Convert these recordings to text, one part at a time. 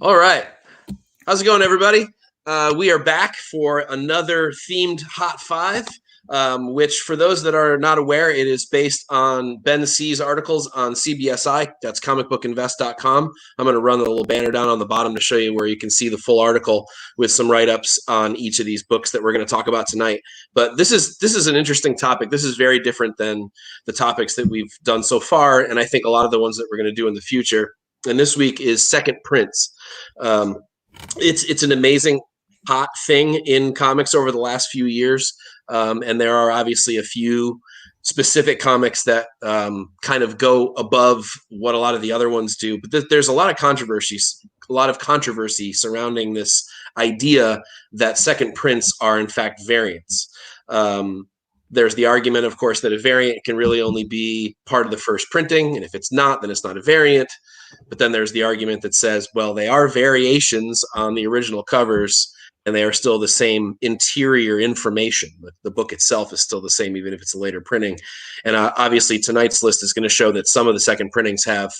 All right. How's it going, everybody? We are back for another themed Hot Five, which, for those that are not aware, it is based on Ben C's articles on CBSI. That's comicbookinvest.com. I'm going to run the little banner down on the bottom to show you where you can see the full article with some write-ups on each of these books that we're going to talk about tonight. But this is an interesting topic. This is very different than the topics that we've done so far, and I think a lot of the ones that we're going to do in the future. And this week is second prints. It's an amazing hot thing in comics over the last few years, and there are obviously a few specific comics that kind of go above what a lot of the other ones do. But there's a lot of controversy surrounding this idea that second prints are in fact variants. There's the argument, of course, that a variant can really only be part of the first printing, and if it's not, then it's not a variant. But then there's the argument that says, well, they are variations on the original covers, and they are still the same interior information. The book itself is still the same, even if it's a later printing. And obviously, tonight's list is going to show that some of the second printings have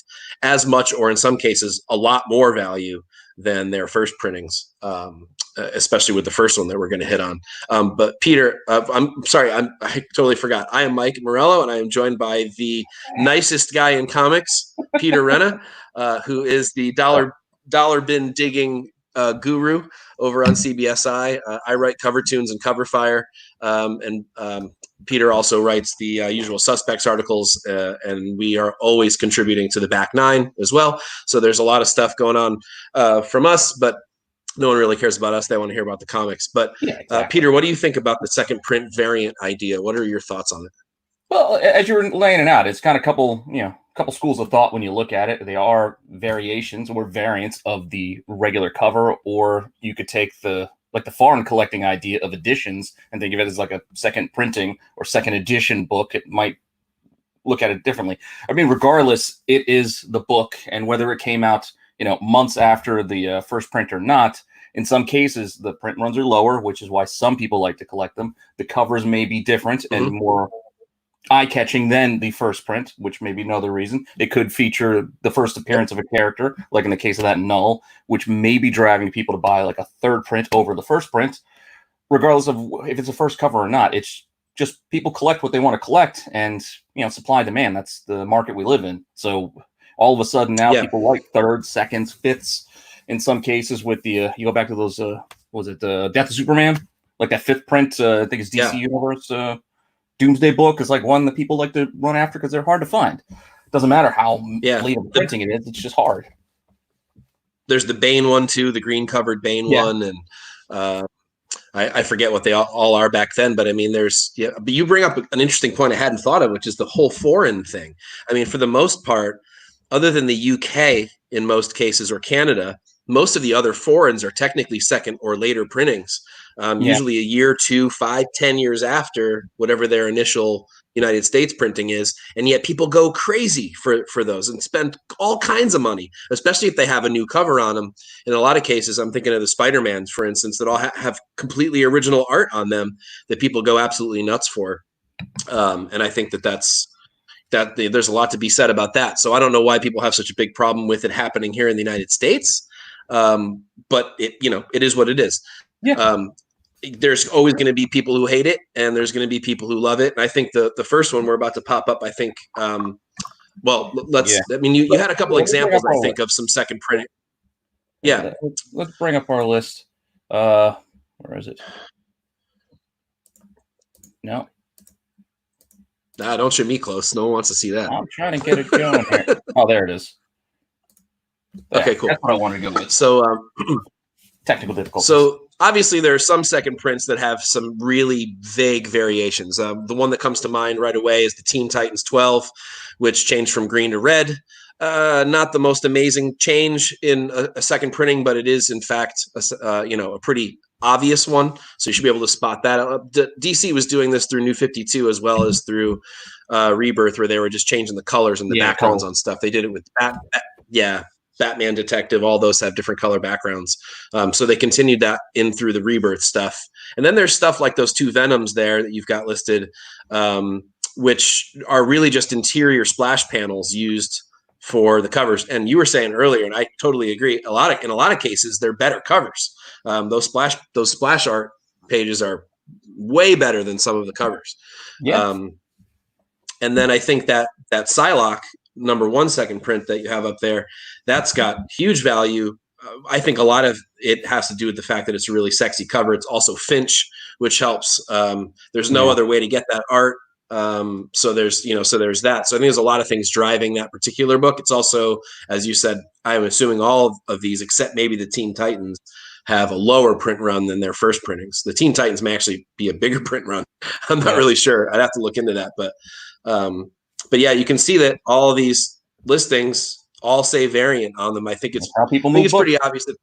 as much, or in some cases, a lot more value than their first printings, especially with the first one that we're going to hit on. But Peter, I'm sorry, I totally forgot. I am Mike Morello, and I am joined by the nicest guy in comics, Peter Renna, who is the dollar bin digging guru over on CBSI. I write cover tunes and cover fire, and Peter also writes the Usual Suspects articles, and we are always contributing to the Back Nine as well. So there's a lot of stuff going on from us, but no one really cares about us. They want to hear about the comics. But yeah, exactly. Peter, what do you think about the second print variant idea? What are your thoughts on it? Well, as you were laying it out, it's kind of a couple schools of thought when you look at it. They are variations or variants of the regular cover, or you could take the foreign collecting idea of editions and think of it as like a second printing or second edition book. It might look at it differently. I mean, regardless, it is the book, and whether it came out, months after the first print or not, in some cases, the print runs are lower, which is why some people like to collect them. The covers may be different and more eye-catching than the first print, which may be another reason. It could feature the first appearance of a character, like in the case of that Null, which may be driving people to buy like a third print over the first print, regardless of if it's a first cover or not. It's just people collect what they want to collect, and supply demand. That's the market we live in. So all of a sudden now people like thirds, seconds, fifths. In some cases, with the you go back to those Death of Superman, like that fifth print. I think it's DC Universe. Doomsday book is like one that people like to run after because they're hard to find. Doesn't matter how late of printing it is; it's just hard. There's the Bane one too, the green covered Bane one, and I forget what they all are back then. But I mean, but you bring up an interesting point I hadn't thought of, which is the whole foreign thing. I mean, for the most part, other than the UK in most cases or Canada, most of the other foreigns are technically second or later printings. Usually a year, 2, 5, 10 years after whatever their initial United States printing is. And yet people go crazy for those and spend all kinds of money, especially if they have a new cover on them. In a lot of cases, I'm thinking of the Spider-Mans, for instance, that all have completely original art on them that people go absolutely nuts for. And I think that there's a lot to be said about that. So I don't know why people have such a big problem with it happening here in the United States. But it is what it is. Yeah. There's always going to be people who hate it, and there's going to be people who love it. And I think the first one we're about to pop up, I think, I mean, you had a couple examples, I think, of some second printing. Yeah. Let's bring up our list. Where is it? No. Nah, don't show me close. No one wants to see that. I'm trying to get it going here. Oh, there it is. Okay, cool. That's what I wanted to go with. So, technical difficulties. So obviously there are some second prints that have some really vague variations. The one that comes to mind right away is the Teen Titans 12, which changed from green to red. Not the most amazing change in a second printing, but it is in fact a pretty obvious one. So you should be able to spot that. DC was doing this through New 52 as well as through Rebirth, where they were just changing the colors and the backgrounds on stuff. They did it with Batman Detective, all those have different color backgrounds. So they continued that in through the Rebirth stuff. And then there's stuff like those 2 Venoms there that you've got listed, which are really just interior splash panels used for the covers. And you were saying earlier, and I totally agree. In a lot of cases, they're better covers. Those splash art pages are way better than some of the covers. Yeah. And then I think that Psylocke #1 second print that you have up there, that's got huge value. I think a lot of it has to do with the fact that it's a really sexy cover. It's also Finch, which helps. There's no other way to get that art. So there's that. So I think there's a lot of things driving that particular book. It's also, as you said, I'm assuming all of these, except maybe the Teen Titans, have a lower print run than their first printings. The Teen Titans may actually be a bigger print run. I'm not really sure. I'd have to look into that. But yeah, you can see that all of these listings all say variant on them. I think it's how people move. It's pretty obvious that.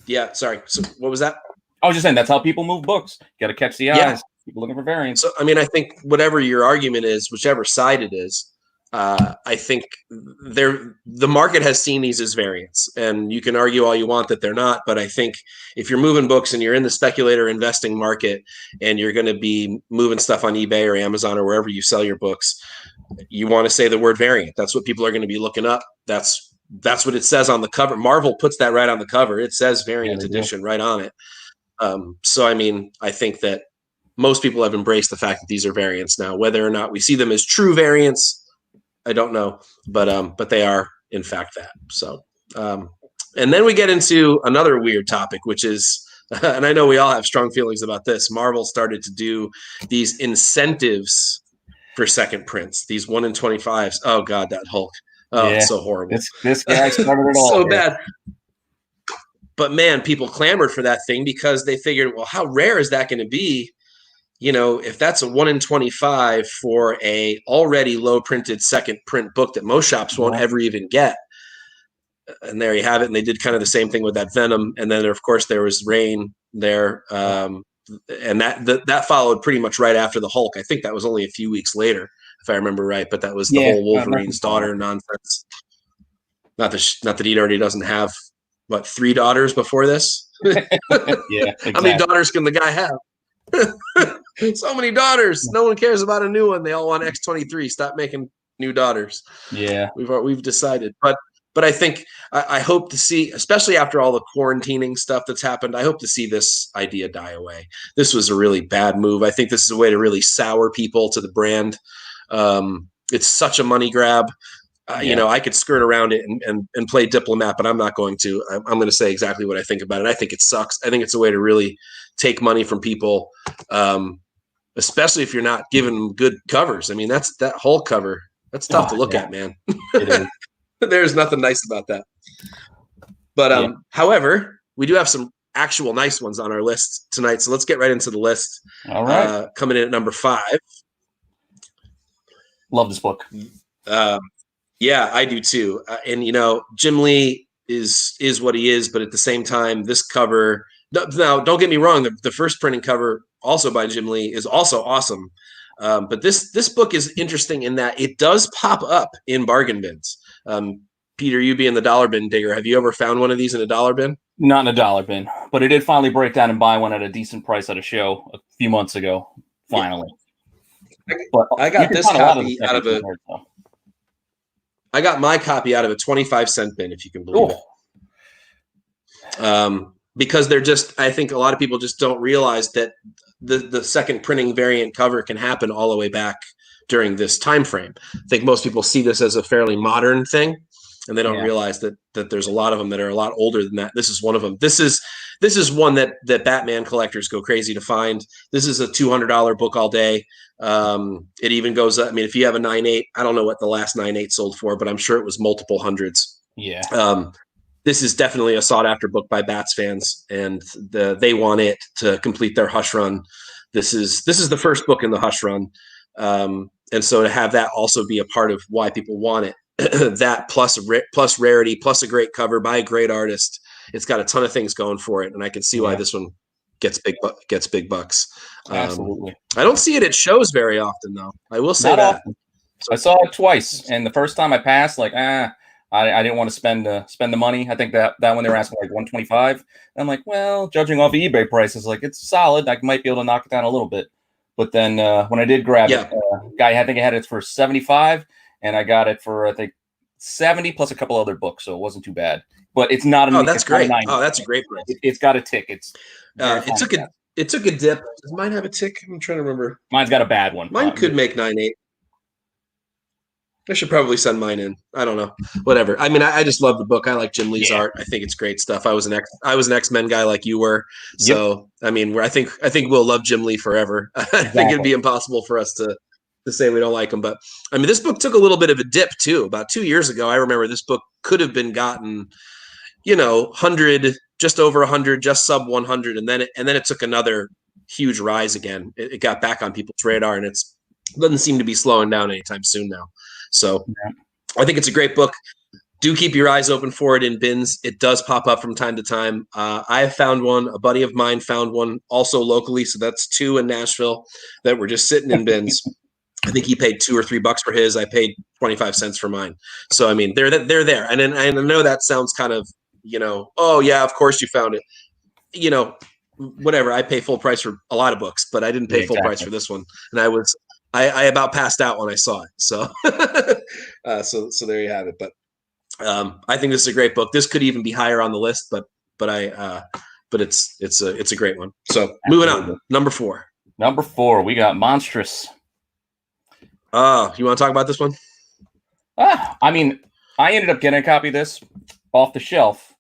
Yeah, sorry. So what was that? I was just saying that's how people move books. You got to catch the eyes. Yeah. People looking for variants. So I mean, I think whatever your argument is, whichever side it is, I think the market has seen these as variants, and you can argue all you want that they're not. But I think if you're moving books and you're in the speculator investing market and you're going to be moving stuff on eBay or Amazon or wherever you sell your books, you want to say the word variant. That's what people are going to be looking up. That's what it says on the cover. Marvel puts that right on the cover. It says variant edition right on it. So I mean, I think that most people have embraced the fact that these are variants now. Whether or not we see them as true variants, I don't know, but they are in fact that. So, and then we get into another weird topic, which is, and I know we all have strong feelings about this. Marvel started to do these incentives for second prints, these 1 in 25s. Oh God, that Hulk. Oh, it's so horrible. This guy started it all. So bad. But man, people clamored for that thing because they figured, well, how rare is that going to be? You know, if that's a 1 in 25 for a already low printed second print book that most shops won't ever even get. And there you have it. And they did kind of the same thing with that Venom. And then of course there was Rain there. And that followed pretty much right after the Hulk. I think that was only a few weeks later, if I remember right. But that was the whole Wolverine's daughter nonsense. Not that he already doesn't have, 3 daughters before this? Yeah. Exactly. How many daughters can the guy have? So many daughters. No one cares about a new one. They all want X-23. Stop making new daughters. Yeah, we've decided. But I think I hope to see, especially after all the quarantining stuff that's happened, I hope to see this idea die away. This was a really bad move. I think this is a way to really sour people to the brand. It's such a money grab. You know, I could skirt around it and play diplomat, but I'm not going to. I'm going to say exactly what I think about it. I think it sucks. I think it's a way to really take money from people, especially if you're not giving them good covers. I mean, that whole cover, that's tough to look at, man. It is. There's nothing nice about that. But however, we do have some actual nice ones on our list tonight. So let's get right into the list. All right. Coming in at number 5. Love this book. Yeah, I do too. And you know, Jim Lee is what he is, but at the same time, this cover. Now, don't get me wrong. The first printing cover, also by Jim Lee, is also awesome. But this book is interesting in that it does pop up in bargain bins. Peter, you being the dollar bin digger, have you ever found one of these in a dollar bin? Not in a dollar bin, but I did finally break down and buy one at a decent price at a show a few months ago. Finally, but I got this copy out of a. I got my copy out of a 25-cent bin, if you can believe it. Because they're just, I think a lot of people just don't realize that the second printing variant cover can happen all the way back during this time frame. I think most people see this as a fairly modern thing, and they don't realize that there's a lot of them that are a lot older than that. This is one of them. This is one that Batman collectors go crazy to find. This is a $200 book all day. It even goes, I mean, if you have a 9.8, I don't know what the last 9.8 sold for, but I'm sure it was multiple hundreds. Yeah. This is definitely a sought after book by Bats fans, and they want it to complete their Hush run. This is the first book in the Hush run. And so to have that also be a part of why people want it, that plus rarity, plus a great cover by a great artist, it's got a ton of things going for it. And I can see why this one gets big bucks. Absolutely. I don't see it at shows very often, though. I will say Not that. often. So I saw it twice, and the first time I passed, like, I didn't want to spend the money. I think that one they were asking like $125. And I'm like, well, judging off of eBay prices, like it's solid. I might be able to knock it down a little bit. But then when I did grab it, guy, I think I had it for $75, and I got it for I think 70 plus a couple other books, so it wasn't too bad. But it's not. Oh, that's great. Oh, that's a great price. It's got a tick. It's it took a dip. Does mine have a tick? I'm trying to remember. Mine's got a bad one. Mine could make 9.8. I should probably send mine in. I don't know. Whatever. I mean, I just love the book. I like Jim Lee's art. I think it's great stuff. I was an X-Men guy like you were. So I mean, I think we'll love Jim Lee forever. I think it'd be impossible for us to say we don't like him. But I mean, this book took a little bit of a dip too. About 2 years ago, I remember this book could have been gotten, 100, just over 100, just sub 100, and then it took another huge rise again. It got back on people's radar, and it doesn't seem to be slowing down anytime soon now. So I think it's a great book. Do keep your eyes open for it in bins. It does pop up from time to time. I have found one. A buddy of mine found one also locally. So that's 2 in Nashville that were just sitting in bins. I think he paid $2 or $3 for his. I paid 25 cents for mine. So, I mean, they're there. And I know that sounds kind of, oh yeah, of course you found it. Whatever. I pay full price for a lot of books, but I didn't pay full price for this one. And I about passed out when I saw it. So, so there you have it. But I think this is a great book. This could even be higher on the list, but it's a great one. So moving on, number 4. Number 4, we got Monstrous. You want to talk about this one? I mean, I ended up getting a copy of this off the shelf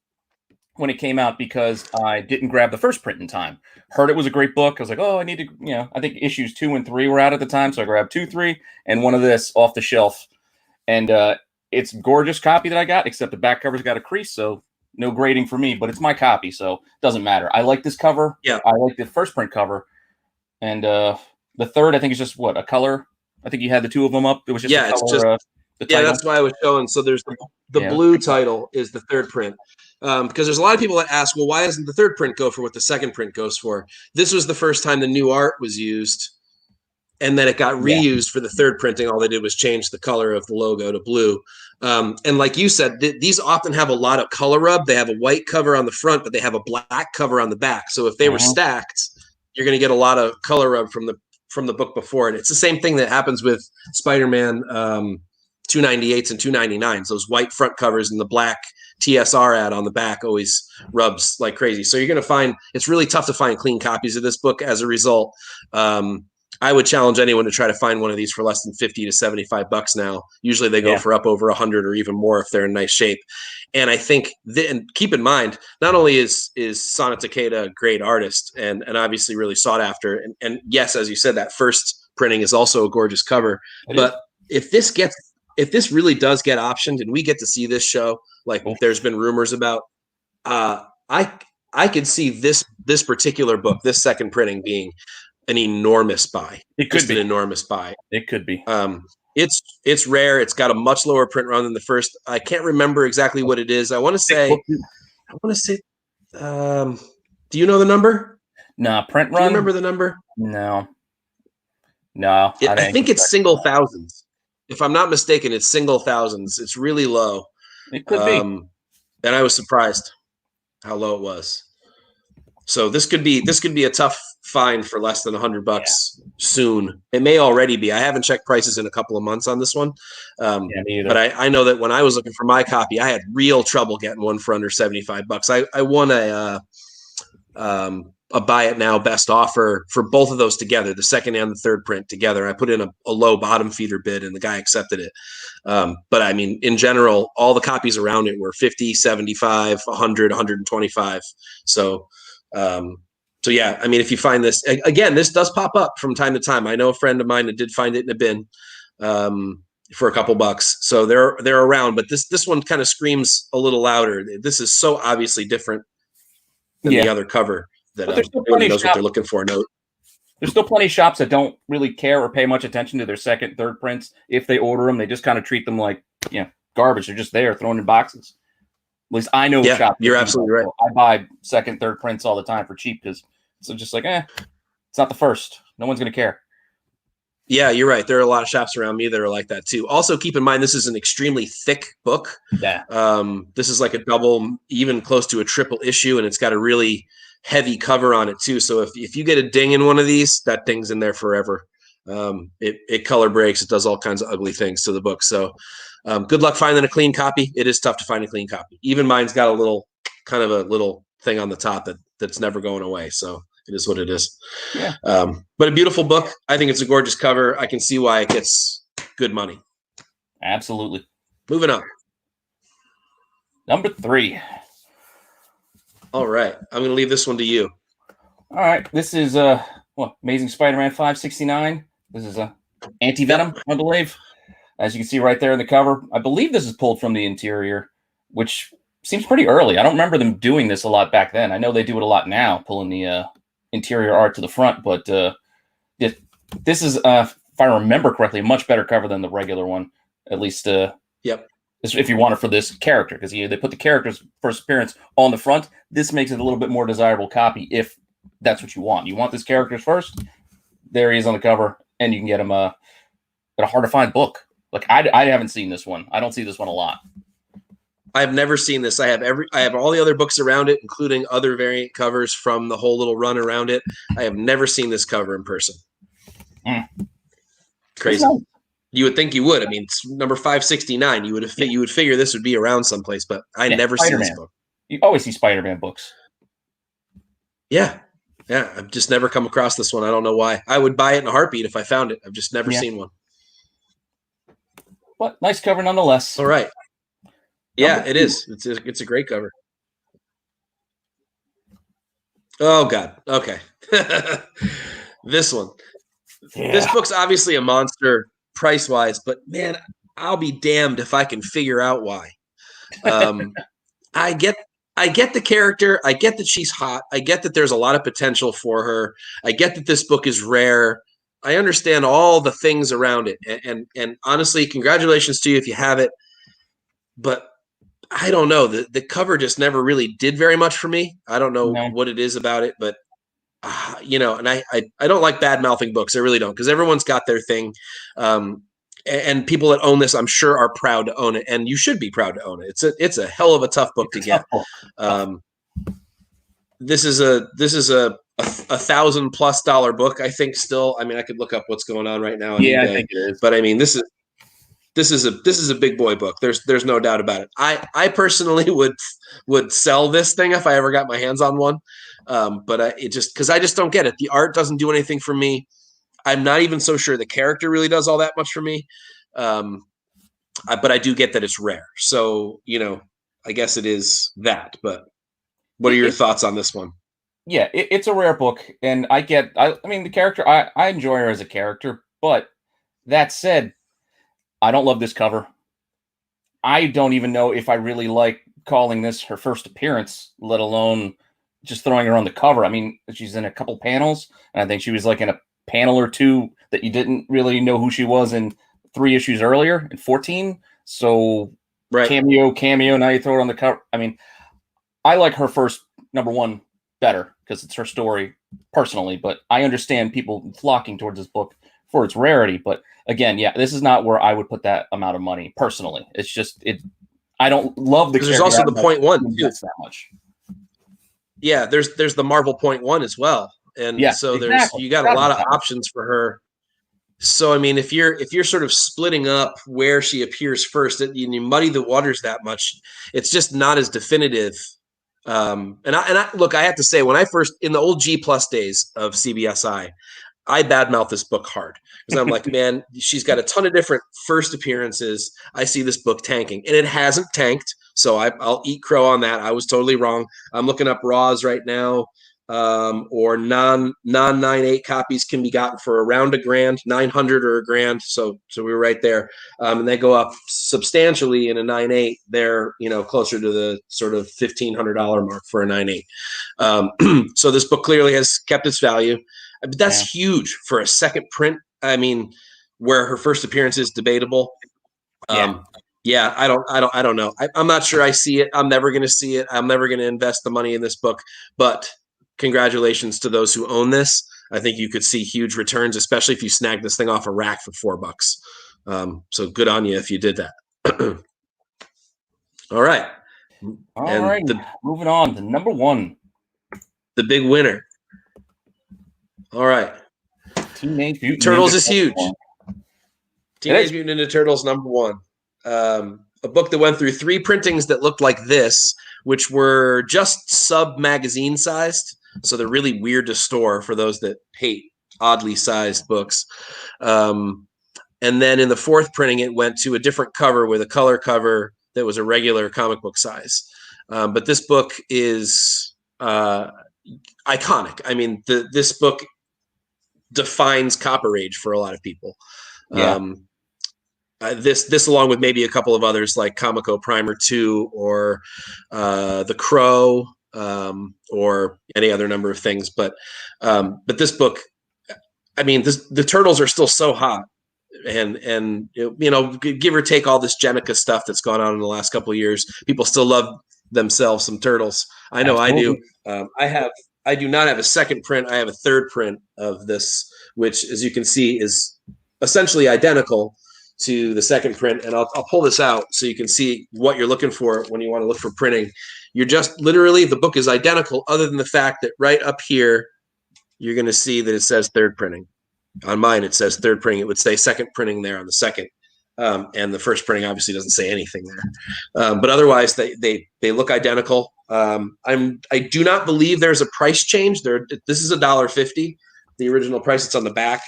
when it came out because I didn't grab the first print in time. Heard it was a great book. I was like, oh, I need to, I think issues 2 and 3 were out at the time. So I grabbed 2, 3, and one of this off the shelf. And it's a gorgeous copy that I got, except the back cover's got a crease. So no grading for me, but it's my copy. So it doesn't matter. I like this cover. Yeah. I like the first print cover. And the third, I think, is just a color. I think you had the 2 of them up. It was just a color, it's just the title. That's why I was showing. So there's the blue title is the third print. Because there's a lot of people that ask, well, why doesn't the third print go for what the second print goes for? This was the first time the new art was used, and then it got reused for the third printing. All they did was change the color of the logo to blue. And like you said, these often have a lot of color rub. They have a white cover on the front, but they have a black cover on the back. So if they were stacked, you're going to get a lot of color rub from the book before. And it's the same thing that happens with Spider-Man 298s and 299s. Those white front covers and the black TSR ad on the back always rubs like crazy. So you're going to find it's really tough to find clean copies of this book. As a result, I would challenge anyone to try to find one of these for less than $50 to $75 now. Usually they go for up over 100 or even more if they're in nice shape. And I think, and keep in mind, not only is Sana Takeda a great artist and obviously really sought after, and yes, as you said, that first printing is also a gorgeous cover. But if this really does get optioned and we get to see this show, like there's been rumors about, I could see this particular book, this second printing, being an enormous buy. It could be an enormous buy. It could be. It's rare. It's got a much lower print run than the first. I can't remember exactly what it is. I want to say. Do you know the number? No, print run. Do you remember the number? No. I think it's single thousands. If I'm not mistaken, it's single thousands. It's really low. It could be. And I was surprised how low it was. So this could be a tough find for less than $100 soon. It may already be. I haven't checked prices in a couple of months on this one. But I know that when I was looking for my copy, I had real trouble getting one for under $75. I won a buy it now best offer for both of those together, the second and the third print together. I put in a low bottom feeder bid and the guy accepted it. But I mean, in general, all the copies around it were 50, 75, 100, 125. So yeah, I mean, if you find this, again, this does pop up from time to time. I know a friend of mine that did find it in a bin for a couple bucks. So they're around, but this one kind of screams a little louder. This is so obviously different than the other cover that everybody knows what they're looking for. No, there's still plenty of shops that don't really care or pay much attention to their second, third prints. If they order them, they just kind of treat them like garbage. They're just there thrown in boxes. At least I know shops. You're absolutely right. I buy second, third prints all the time for cheap because it's just like, it's not the first. No one's going to care. Yeah, you're right. There are a lot of shops around me that are like that too. Also, keep in mind, this is an extremely thick book. Yeah. This is like a double, even close to a triple issue, and it's got a really heavy cover on it too. So if you get a ding in one of these, that ding's in there forever. It color breaks. It does all kinds of ugly things to the book. So Good luck finding a clean copy. It is tough to find a clean copy. Even mine's got a little thing on the top that's never going away. So it is what it is. Yeah. But a beautiful book. I think it's a gorgeous cover. I can see why it gets good money. Absolutely. Moving on. Number 3. All right. I'm going to leave this one to you. All right. This is Amazing Spider-Man 569. This is a Anti-Venom, I believe. As you can see right there in the cover. I believe this is pulled from the interior, which seems pretty early. I don't remember them doing this a lot back then. I know they do it a lot now, pulling the interior art to the front. But this is, if I remember correctly, a much better cover than the regular one. At least yep. If you want it for this character, because they put the character's first appearance on the front. This makes it a little bit more desirable copy if that's what you want. You want this character's first? There he is on the cover, and you can get him at a hard-to-find book. Like, I haven't seen this one. I don't see this one a lot. I've never seen this. I have all the other books around it, including other variant covers from the whole little run around it. I have never seen this cover in person. Crazy. You would think you would. I mean, it's number 569. You would figure this would be around someplace, but I never see this book. You always see Spider-Man books. Yeah. I've just never come across this one. I don't know why. I would buy it in a heartbeat if I found it. I've just never seen one. But nice cover nonetheless. All right. Yeah, it is. It's a great cover. Oh, God. Okay. This one. Yeah. This book's obviously a monster price-wise, but, man, I'll be damned if I can figure out why. I get the character. I get that she's hot. I get that there's a lot of potential for her. I get that this book is rare. I understand all the things around it. And honestly, congratulations to you if you have it. But I don't know. The cover just never really did very much for me. I don't know what it is about it, but and I don't like bad-mouthing books. I really don't, because everyone's got their thing. And people that own this, I'm sure, are proud to own it, and you should be proud to own it. It's a hell of a tough book to get. This is a $1,000+ book, I think. Still, I mean, I could look up what's going on right now on eBay, I think it is. But I mean, this is a big boy book. There's no doubt about it. I personally would sell this thing if I ever got my hands on one. But because I just don't get it. The art doesn't do anything for me. I'm not even so sure the character really does all that much for me. But I do get that it's rare. So, I guess it is that. But what are your thoughts on this one? Yeah, it's a rare book. And I mean, the character, I enjoy her as a character. But that said, I don't love this cover. I don't even know if I really like calling this her first appearance, let alone just throwing her on the cover. I mean, she's in a couple panels, and I think she was like in a panel or two that you didn't really know who she was in 3 issues earlier in 14. So right. cameo, now you throw it on the cover. I mean, I like her first number 1 better because it's her story personally, but I understand people flocking towards this book for its rarity. But again, this is not where I would put that amount of money personally. It's just I don't love the. There's also the .1 that much. Yeah, there's the Marvel .1 as well, and so you got a lot of options for her. So I mean, if you're sort of splitting up where she appears first, you muddy the waters that much. It's just not as definitive. And I look, I have to say, when I first in the old G+ days of CBSI, I badmouth this book hard because I'm like, man, she's got a ton of different first appearances. I see this book tanking, and it hasn't tanked. So I'll eat crow on that. I was totally wrong. I'm looking up raws right now, or non 9.8 copies can be gotten for around $1,000, 900 or $1,000. So we were right there, and they go up substantially in a 9.8. They're closer to the sort of $1,500 mark for a 9.8. So this book clearly has kept its value. But that's huge for a second print. I mean, where her first appearance is debatable. I don't know. I'm not sure I see it. I'm never going to see it. I'm never going to invest the money in this book. But congratulations to those who own this. I think you could see huge returns, especially if you snag this thing off a rack for $4. So good on you if you did that. All right. Moving on to number 1. The big winner. All right. Teenage Mutant Turtles Ninja is huge. Teenage Mutant Ninja Turtles #1. a book that went through 3 printings that looked like this, which were just sub-magazine sized. So they're really weird to store for those that hate oddly sized books. And then in the 4th printing, it went to a different cover with a color cover that was a regular comic book size. But this book is iconic. I mean, this book defines Copper Age for a lot of people. Yeah. This along with maybe a couple of others like Comico Primer 2 or The Crow or any other number of things. But this book, I mean, the Turtles are still so hot. And you know, give or take all this Jenica stuff that's gone on in the last couple of years, people still love themselves some Turtles. I know. Absolutely. I do. I do not have a 2nd print. I have a 3rd print of this, which, as you can see, is essentially identical to the 2nd print. And I'll pull this out so you can see what you're looking for when you want to look for printing. You're just literally, the book is identical, other than the fact that right up here, you're going to see that it says 3rd printing. On mine, it says 3rd printing. It would say 2nd printing there on the 2nd. And the 1st printing obviously doesn't say anything there. But otherwise, they look identical. I do not believe there's a price change. This is $1.50. The original price, it's on the back.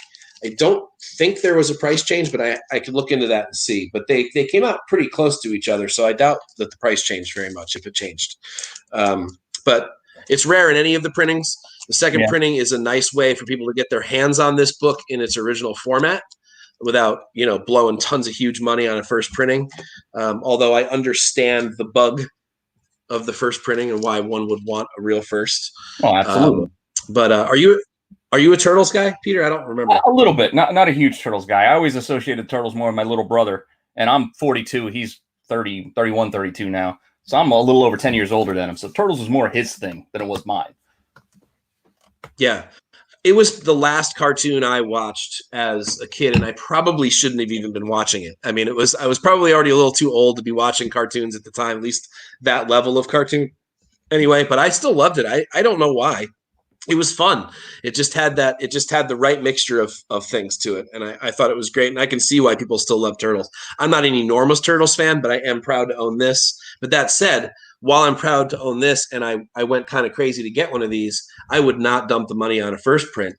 I don't think there was a price change, but I could look into that and see. But they came out pretty close to each other, so I doubt that the price changed very much, if it changed. But it's rare in any of the printings. The 2nd printing is a nice way for people to get their hands on this book in its original format without, you know, blowing tons of huge money on a 1st printing. Although I understand the bug of the 1st printing and why one would want a real 1st. Oh, absolutely. But are you a Turtles guy, Peter? I don't remember. A little bit. Not a huge Turtles guy. I always associated Turtles more with my little brother, and I'm 42. He's 30, 31, 32 now. So I'm a little over 10 years older than him. So Turtles was more his thing than it was mine. Yeah. It was the last cartoon I watched as a kid, and I probably shouldn't have even been watching it. I mean, I was probably already a little too old to be watching cartoons at the time, at least that level of cartoon. Anyway, but I still loved it. I don't know why. It was fun. It just had the right mixture of things to it. And I thought it was great. And I can see why people still love Turtles. I'm not an enormous Turtles fan, but I am proud to own this. But that said, while I'm proud to own this, and I went kind of crazy to get one of these, I would not dump the money on a 1st print.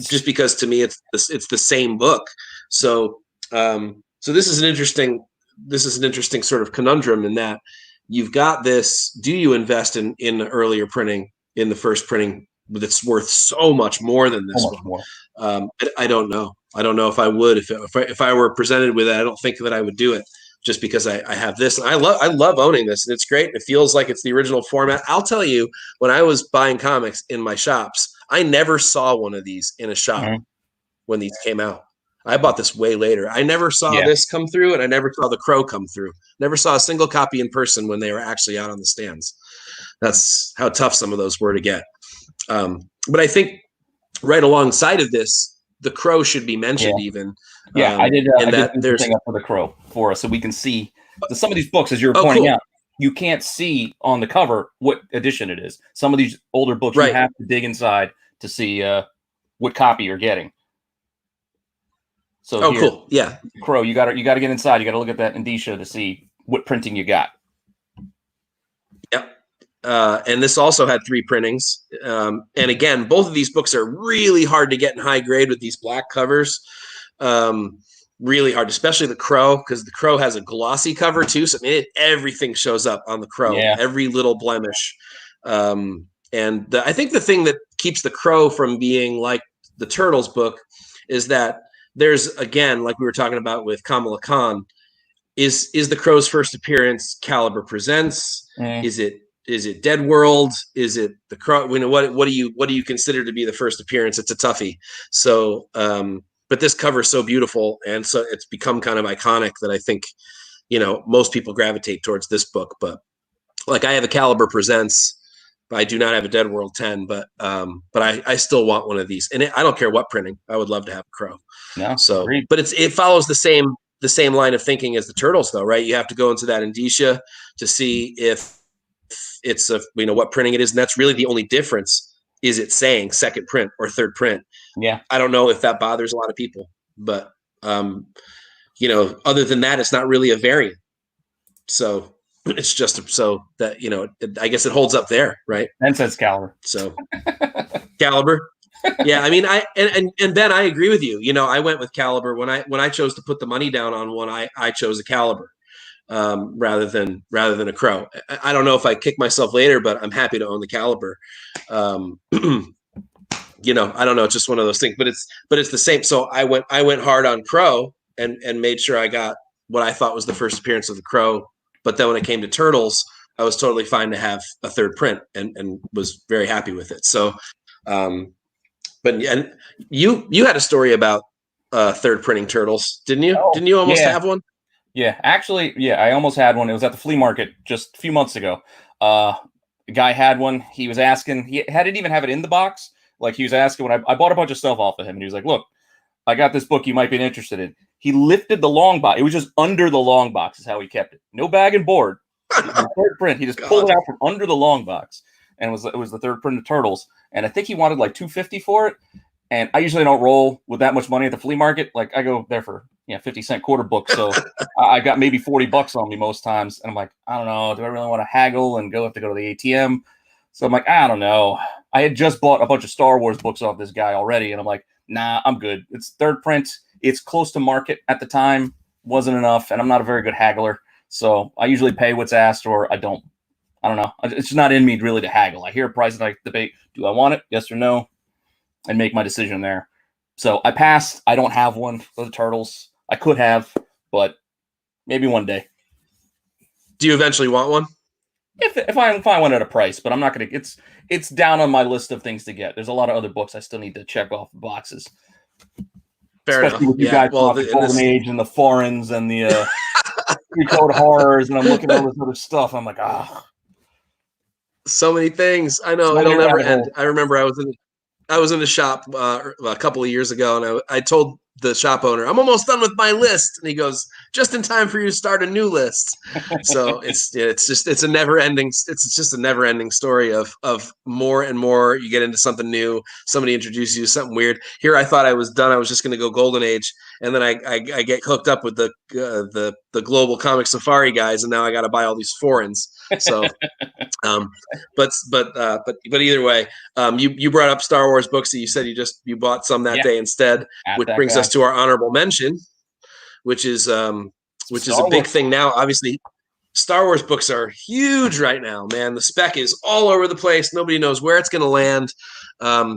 Just because to me it's the same book. So this is an interesting sort of conundrum in that you've got this. Do you invest in the earlier printing, in the 1st printing that's worth so much more than this one? I don't know. I don't know if I would. If I were presented with it, I don't think that I would do it. Just because I have this, and I love owning this, and it's great. It feels like it's the original format. I'll tell you, when I was buying comics in my shops, I never saw one of these in a shop when these came out. I bought this way later. I never saw this come through, and I never saw The Crow come through. Never saw a single copy in person when they were actually out on the stands. That's how tough some of those were to get. But I think right alongside of this, The Crow should be mentioned even. Yeah, I did. I did there's thing up for The Crow for us, so we can see some of these books, as you were pointing out. You can't see on the cover what edition it is. Some of these older books, you have to dig inside to see what copy you're getting. So, cool. Yeah, Crow, you got to get inside. You got to look at that indicia to see what printing you got. Yep. And this also had 3 printings. And again, both of these books are really hard to get in high grade with these black covers. Really hard, especially The Crow, because The Crow has a glossy cover too. So I mean, everything shows up on The Crow, every little blemish. And I think the thing that keeps The Crow from being like the Turtles book is that there's, again, like we were talking about with Kamala Khan, is The Crow's first appearance Caliber Presents? Is it Dead World? Is it The Crow? You know, what do you consider to be the first appearance? It's a toughie. So, but this cover is so beautiful, and so it's become kind of iconic that I think, you know, most people gravitate towards this book. But like, I have a Caliber Presents, but I do not have a Dead World 10. But I still want one of these, and I don't care what printing. I would love to have a Crow. Yeah. So, but it follows the same line of thinking as the Turtles, though, right? You have to go into that indicia to see if it's what printing it is, and that's really the only difference. Is it saying 2nd print or 3rd print? Yeah, I don't know if that bothers a lot of people, but other than that, it's not really a variant. So it's just so that, I guess it holds up there, right? And says Caliber. So Caliber. Yeah, I mean, and Ben, I agree with you. I went with Caliber when I chose to put the money down on one. I chose a Caliber rather than a Crow. I don't know if I kick myself later, but I'm happy to own the Caliber. I don't know. It's just one of those things. But it's the same. So I went hard on Crow and made sure I got what I thought was the first appearance of the Crow. But then when it came to Turtles, I was totally fine to have a third print and was very happy with it. So, but and you had a story about third printing Turtles, didn't you? Didn't you almost have one? Yeah, actually, yeah, I almost had one. It was at the flea market just a few months ago. The guy had one. He was asking. He didn't even have it in the box. Like, he was asking when I bought a bunch of stuff off of him, and he was like, "Look, I got this book you might be interested in." He lifted the long box. It was just under the long box is how he kept it. No bag and board. Third print. He just pulled it out from under the long box, and it was the third print of Turtles. And I think he wanted like $250 for it. And I usually don't roll with that much money at the flea market. Like, I go there for 50-cent quarter book. So I got maybe $40 on me most times. And I'm like, I don't know. Do I really want to haggle and have to go to the ATM? So I'm like, I don't know. I had just bought a bunch of Star Wars books off this guy already. And I'm like, nah, I'm good. It's third print. It's close to market at the time. Wasn't enough. And I'm not a very good haggler. So I usually pay what's asked, or I don't. I don't know. It's just not in me really to haggle. I hear a price and I debate, do I want it? Yes or no? And make my decision there. So I passed. I don't have one for the Turtles. I could have, but maybe one day. Do you eventually want one? If I want at a price, but I'm not gonna. It's down on my list of things to get. There's a lot of other books I still need to check off the boxes. Fair Especially enough. with you guys talking the Golden Age and the foreigns and the pre-code horrors, and I'm looking at all this other stuff. I'm like, so many things. I know it'll never end. I remember I was in the shop a couple of years ago, and I told the shop owner, I'm almost done with my list, and he goes, just in time for you to start a new list. So it's just a never ending story of more and more. You get into something new, somebody introduces you to something weird. Here I thought I was done. I was just going to go Golden Age, and then I get hooked up with the global comic safari guys, and now I got to buy all these foreigns. So but either way, you brought up Star Wars books that you said you bought some that day instead, which brings us to our honorable mention, which is a big thing now. Obviously, Star Wars books are huge right now, man. The spec is all over the place. Nobody knows where it's going to land.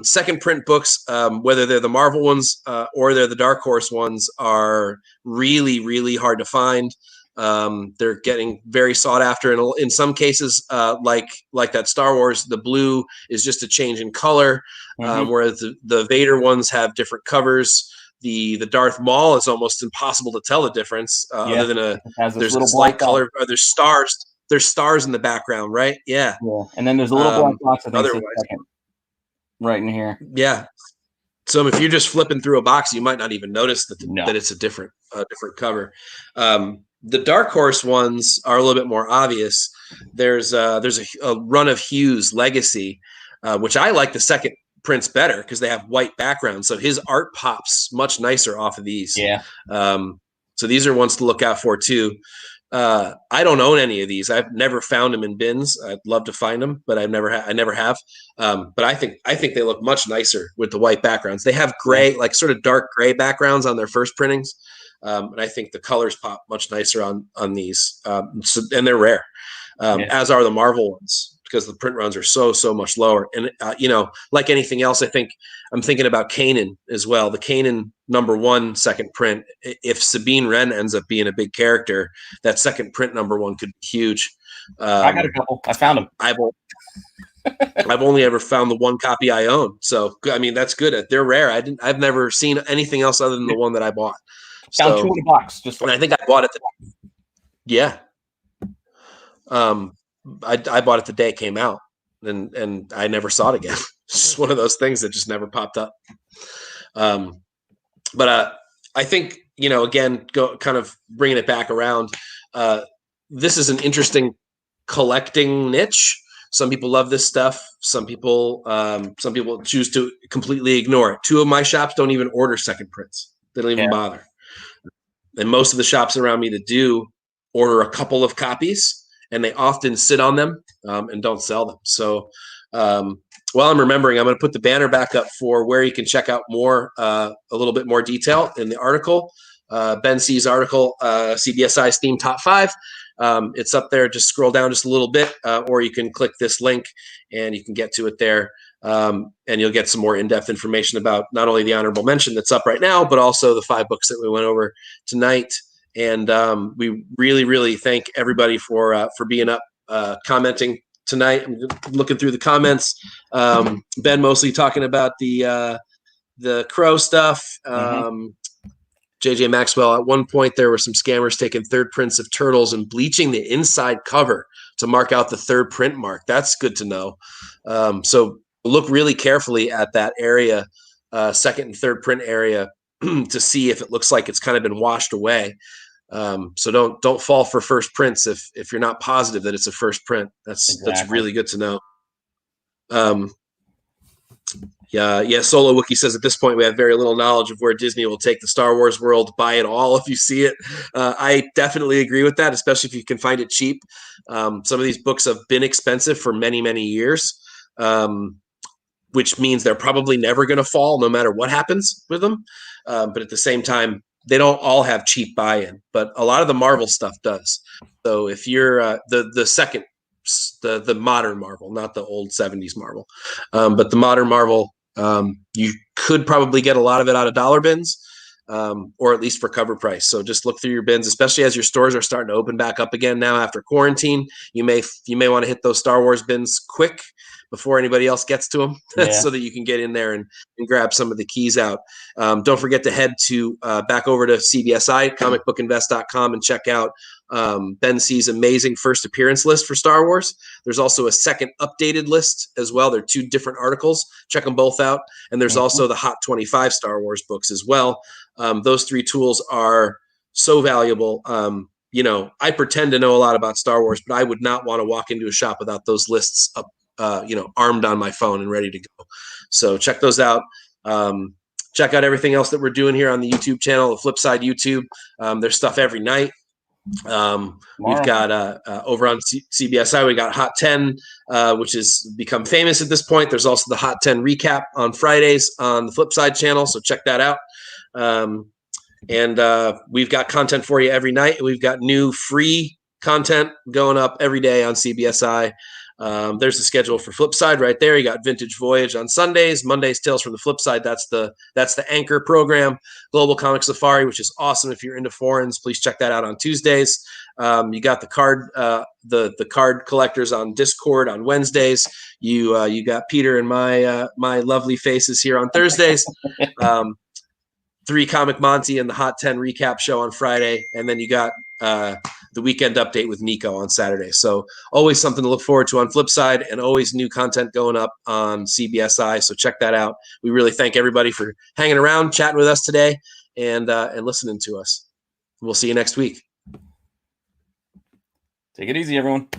Second print books, whether they're the Marvel ones or they're the Dark Horse ones, are really, really hard to find. They're getting very sought after, and in some cases, like that Star Wars, the blue is just a change in color, whereas the Vader ones have different covers. The Darth Maul is almost impossible to tell the difference, other than there's a slight color, or there's stars. There's stars in the background, right? Yeah. And then there's a little black box. I think second, right in here. Yeah. So if you're just flipping through a box, you might not even notice that it's a different cover. The Dark Horse ones are a little bit more obvious. There's a run of Hughes Legacy, which I like the second prints better because they have white backgrounds. So his art pops much nicer off of these. Yeah. So these are ones to look out for too. I don't own any of these. I've never found them in bins. I'd love to find them, but I never have. But I think they look much nicer with the white backgrounds. They have gray, like sort of dark gray backgrounds on their first printings. And I think the colors pop much nicer on these. And they're rare, as are the Marvel ones, because the print runs are so much lower. And, like anything else, I think I'm thinking about Kanan as well. The Kanan #1 second print, if Sabine Wren ends up being a big character, that second print #1 could be huge. I got a couple. I found them. I've only ever found the one copy I own. So, I mean, that's good. They're rare. I've never seen anything else other than the one that I bought. Found 2 in the box. And I think I bought it. Yeah. I bought it the day it came out, and I never saw it again. It's just one of those things that just never popped up. But I think, again, kind of bringing it back around, this is an interesting collecting niche. Some people love this stuff. Some people choose to completely ignore it. 2 of my shops don't even order second prints. They don't even bother. and most of the shops around me that do order a couple of copies, and they often sit on them and don't sell them. So while I'm remembering, I'm going to put the banner back up for where you can check out more, a little bit more detail in the article. Ben C's article, CBSI Steam Top 5. It's up there. Just scroll down just a little bit, or you can click this link and you can get to it there. And you'll get some more in-depth information about not only the honorable mention that's up right now, but also the 5 books that we went over tonight. And we really, really thank everybody for being up, commenting tonight. I'm looking through the comments. Ben mostly talking about the Crow stuff. JJ Maxwell, at one point there were some scammers taking third prints of turtles and bleaching the inside cover to mark out the third print mark. That's good to know. So look really carefully at that area, second and third print area, to see if it looks like it's kind of been washed away. So don't fall for first prints if you're not positive that it's a first print. That's really good to know. Yeah. Solo Wookie says at this point we have very little knowledge of where Disney will take the Star Wars world. Buy it all if you see it. I definitely agree with that, especially if you can find it cheap. Some of these books have been expensive for many, many years, which means they're probably never going to fall no matter what happens with them. But at the same time, they don't all have cheap buy-in, but a lot of the Marvel stuff does. So if you're the modern Marvel, not the old 70s Marvel, but the modern Marvel, you could probably get a lot of it out of dollar bins, or at least for cover price. So just look through your bins, especially as your stores are starting to open back up again now after quarantine. You may want to hit those Star Wars bins quick before anybody else gets to them, so that you can get in there and grab some of the keys out. Don't forget to head to back over to CBSI, comicbookinvest.com, and check out Ben C's amazing first appearance list for Star Wars. There's also a second updated list as well. They're 2 different articles. Check them both out. And there's also the Hot 25 Star Wars books as well. Those 3 tools are so valuable. I pretend to know a lot about Star Wars, but I would not want to walk into a shop without those lists up, armed on my phone and ready to go. So check those out. Check out everything else that we're doing here on the YouTube channel, the Flipside YouTube. There's stuff every night. We've got over on CBSI, we got Hot 10, which has become famous at this point. There's also the Hot 10 recap on Fridays on the Flipside channel, so check that out. And we've got content for you every night. We've got new free content going up every day on CBSI. There's the schedule for Flipside right there. You got Vintage Voyage on Sundays, Mondays Tales from the Flipside. That's the anchor program. Global Comic Safari, which is awesome if you're into foreigns. Please check that out on Tuesdays. You got the card collectors on Discord on Wednesdays. You got Peter and my lovely faces here on Thursdays. 3 Comic Monty and the Hot 10 recap show on Friday, and then you got the weekend update with Nico on Saturday. So always something to look forward to on Flipside, and always new content going up on CBSI. So check that out. We really thank everybody for hanging around, chatting with us today, and listening to us. We'll see you next week. Take it easy, everyone.